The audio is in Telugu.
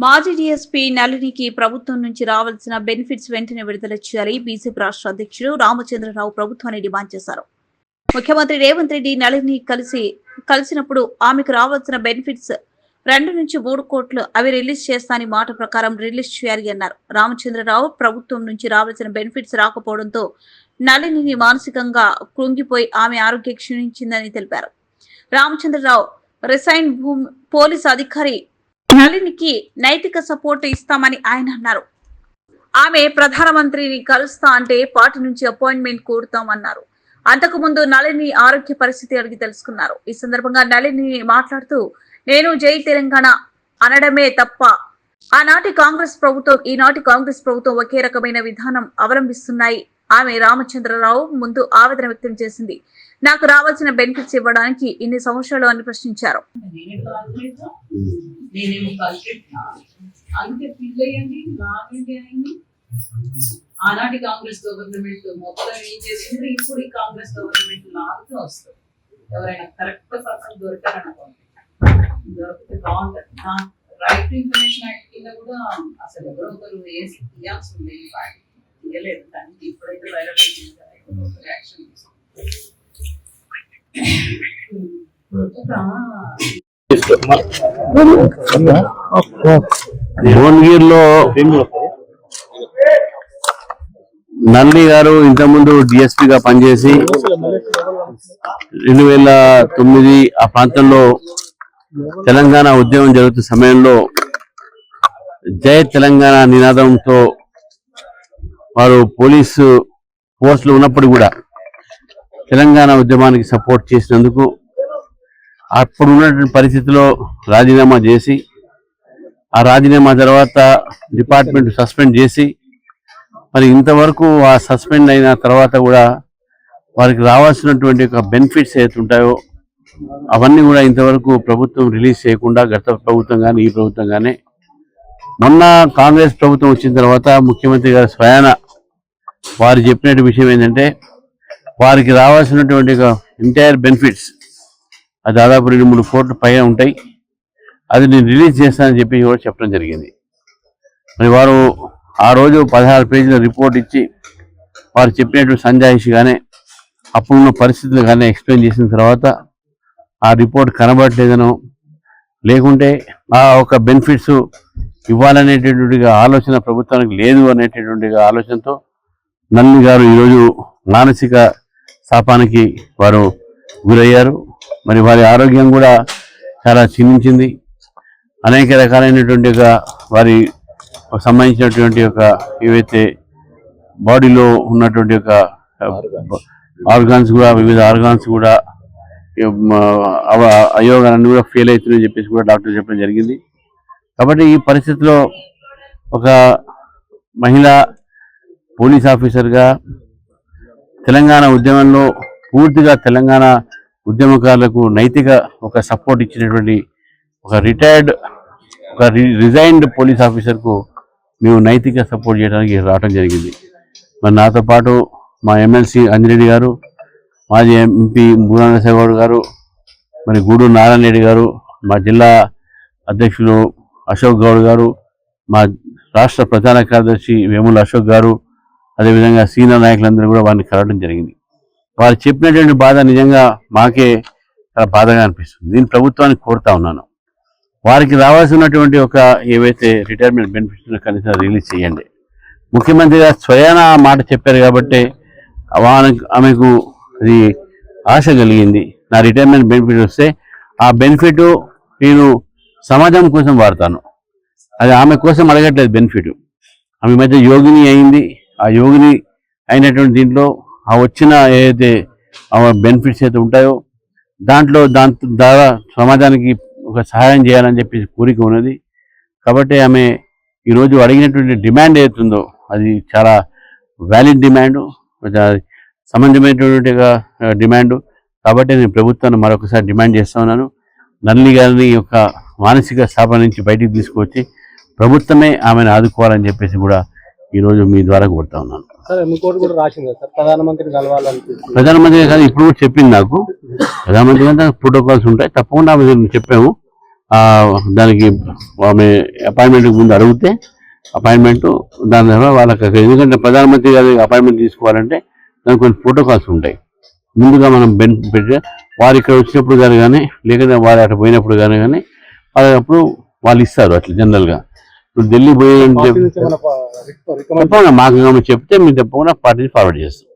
మాజీ డీఎస్పీ నళినికి ప్రభుత్వం నుంచి రావాల్సిన బెనిఫిట్స్ వెంటనే విడుదల చేయాలి బీజేపీ రాష్ట్ర అధ్యక్షుడు రామచంద్రరావు ప్రభుత్వాన్ని డిమాండ్ చేశారు. ముఖ్యమంత్రి రేవంత్ రెడ్డి నళిని కలిసినప్పుడు ఆమెకు రావాల్సిన బెనిఫిట్స్ 2 నుంచి 3 కోట్లు అవి రిలీజ్ చేస్తానని మాట ప్రకారం రిలీజ్ చేయాలి అన్నారు. రామచంద్రరావు ప్రభుత్వం నుంచి రావాల్సిన బెనిఫిట్స్ రాకపోవడంతో నళిని మానసికంగా కృంగిపోయి ఆమె ఆరోగ్యం క్షీణించిందని తెలిపారు. రామచంద్రరావు రిసైన్ పోలీసు అధికారి నళినికి నైతిక సపోర్ట్ ఇస్తామని ఆయన అన్నారు. ఆమె ప్రధానమంత్రిని కలుస్తా అంటే పార్టీ నుంచి అపాయింట్మెంట్ కోరుతామన్నారు. అంతకు ముందు నళిని ఆరోగ్య పరిస్థితి అడిగి తెలుసుకున్నారు. ఈ సందర్భంగా నళిని మాట్లాడుతూ, నేను జై తెలంగాణ అనడమే తప్ప ఆనాటి కాంగ్రెస్ ప్రభుత్వం ఈనాటి కాంగ్రెస్ ప్రభుత్వం ఒకే రకమైన విధానం అవలంబిస్తున్నాయి. ఆమె రామచంద్రరావు ముందు ఆవేదన వ్యక్తం చేసింది. నాకు రావాల్సిన బెనిఫిట్స్ ఇవ్వడానికి ఇన్ని సంవత్సరాలు అని ప్రశ్నించారు. ఆనాటి కాంగ్రెస్ గవర్నమెంట్ మొత్తం ఏం చేసింది, ఇప్పుడు ఈ కాంగ్రెస్ గవర్నమెంట్ లాగుతూ వస్తుంది. ఎవరైనా కరెక్ట్ పర్సన్ దొరికారనుకోండి, దొరికితే బాగుంటుంది. రైట్ టు ఇన్ఫర్మేషన్ యాక్ట్ కింద కూడా అసలు ఎవరో ఒకరు వేసి తీయాల్సి ఉండేది, తీయలేదు. దానికి ఇప్పుడైతే వైరల్ యాక్షన్ భువనగిరిలో నల్లి గారు ఇంతకుముందు డిఎస్పీగా పనిచేసి 2009 ఆ ప్రాంతంలో తెలంగాణ ఉద్యమం జరుగుతున్న సమయంలో జై తెలంగాణ నినాదంతో వారు పోలీసు ఫోర్స్ లో ఉన్నప్పుడు కూడా తెలంగాణ ఉద్యమానికి సపోర్ట్ చేసినందుకు అప్పుడు ఉన్నటువంటి పరిస్థితిలో రాజీనామా చేసి, ఆ రాజీనామా తర్వాత డిపార్ట్మెంట్ సస్పెండ్ చేసి, మరి ఇంతవరకు ఆ సస్పెండ్ అయిన తర్వాత కూడా వారికి రావాల్సినటువంటి బెనిఫిట్స్ ఏదైతే ఉంటాయో అవన్నీ కూడా ఇంతవరకు ప్రభుత్వం రిలీజ్ చేయకుండా, గత ప్రభుత్వం కానీ ఈ ప్రభుత్వం కానీ, మొన్న కాంగ్రెస్ ప్రభుత్వం వచ్చిన తర్వాత ముఖ్యమంత్రి గారు స్వయాన వారు చెప్పిన విషయం ఏంటంటే, వారికి రావాల్సినటువంటి ఎంటైర్ బెనిఫిట్స్ అది దాదాపు 2-3 కోట్ల పైన ఉంటాయి, అది నేను రిలీజ్ చేస్తానని చెప్పి కూడా చెప్పడం జరిగింది. మరి వారు ఆ రోజు 16 పేజీల రిపోర్ట్ ఇచ్చి వారు చెప్పినటువంటి సంజాయిషిగానే అప్పుడున్న పరిస్థితులు కానీ ఎక్స్ప్లెయిన్ చేసిన తర్వాత ఆ రిపోర్ట్ కనబడలేదనో, లేకుంటే ఆ ఒక బెనిఫిట్స్ ఇవ్వాలనేటటువంటిగా ఆలోచన ప్రభుత్వానికి లేదు అనేటటువంటిగా ఆలోచనతో నల్లి గారు ఈరోజు మానసిక శాపానికి వారు గురయ్యారు. మరి వారి ఆరోగ్యం కూడా చాలా క్షీణించింది. అనేక రకాలైనటువంటి వారి సంబంధించినటువంటి ఏవైతే బాడీలో ఉన్నటువంటి ఆర్గాన్స్ కూడా, వివిధ ఆర్గాన్స్ కూడా అయోగాలన్నీ కూడా ఫెయిల్ అవుతున్నాయని చెప్పేసి కూడా డాక్టర్ చెప్పడం జరిగింది. కాబట్టి ఈ పరిస్థితిలో ఒక మహిళా పోలీస్ ఆఫీసర్గా తెలంగాణ ఉద్యమంలో పూర్తిగా తెలంగాణ ఉద్యమకారులకు నైతిక ఒక సపోర్ట్ ఇచ్చినటువంటి ఒక రిజైన్డ్ పోలీస్ ఆఫీసర్కు మేము నైతిక సపోర్ట్ చేయడానికి రావడం జరిగింది. మరి నాతో పాటు మా ఎమ్మెల్సీ అంజిరెడ్డి గారు, మాజీ ఎంపీ మూలానరసింహగౌడ్ గారు, మరి గూడూరు నారాయణ రెడ్డి గారు, మా జిల్లా అధ్యక్షులు అశోక్ గౌడ్ గారు, మా రాష్ట్ర ప్రధాన కార్యదర్శి వేముల అశోక్ గారు, అదేవిధంగా సీనియర్ నాయకులందరూ కూడా వారిని కలవడం జరిగింది. వారు చెప్పినటువంటి బాధ నిజంగా మాకే చాలా బాధగా అనిపిస్తుంది. నేను ప్రభుత్వానికి కోరుతా ఉన్నాను, వారికి రావాల్సినటువంటి ఏవైతే రిటైర్మెంట్ బెనిఫిట్స్ కనీసం రిలీజ్ చేయండి. ముఖ్యమంత్రి గారు స్వయాన ఆ మాట చెప్పారు కాబట్టి ఆమెకు అది ఆశ కలిగింది. నా రిటైర్మెంట్ బెనిఫిట్ వస్తే ఆ బెనిఫిట్ నేను సమాజం కోసం వాడతాను, అది ఆమె కోసం అడగట్లేదు బెనిఫిట్. ఆమె మధ్య యోగిని అయింది. ఆ యోగిని అయినటువంటి దీంట్లో ఆ వచ్చిన ఏదైతే బెనిఫిట్స్ అయితే ఉంటాయో దాని ద్వారా సమాజానికి ఒక సహాయం చేయాలని చెప్పి కోరిక ఉన్నది. కాబట్టి ఆమె ఈరోజు అడిగినటువంటి డిమాండ్ ఏదైతుందో అది చాలా వ్యాలిడ్ డిమాండ్, సమంజసమైనటువంటి డిమాండ్. కాబట్టి నేను ప్రభుత్వాన్ని మరొకసారి డిమాండ్ చేస్తా ఉన్నాను, నల్లి గారిని మానసిక స్థాపన నుంచి బయటికి తీసుకొచ్చి ప్రభుత్వమే ఆమెను ఆదుకోవాలని చెప్పేసి కూడా ఈరోజు మీ ద్వారా కోరుతా ఉన్నాను. ప్రధానమంత్రి కానీ ఇప్పుడు కూడా చెప్పింది నాకు, ప్రధానమంత్రి గారు ప్రోటోకాల్స్ ఉంటాయి, తప్పకుండా చెప్పాము. దానికి ఆమె అపాయింట్మెంట్ ముందు అడిగితే అపాయింట్మెంట్ దాని ద్వారా వాళ్ళకి, ఎందుకంటే ప్రధానమంత్రి గారి అపాయింట్మెంట్ తీసుకోవాలంటే దానికి కొన్ని ప్రోటోకాల్స్ ఉంటాయి. ముందుగా మనం పెట్టి వారు ఇక్కడ వచ్చినప్పుడు కానీ లేకపోతే వారు అక్కడ పోయినప్పుడు కానీ అప్పుడు వాళ్ళు ఇస్తారు అట్లా జనరల్గా. ఇప్పుడు ఢిల్లీ పోయి తప్పకుండా మాకు చెప్తే మేము తప్పకుండా పార్టీని ఫార్వర్డ్ చేస్తాం.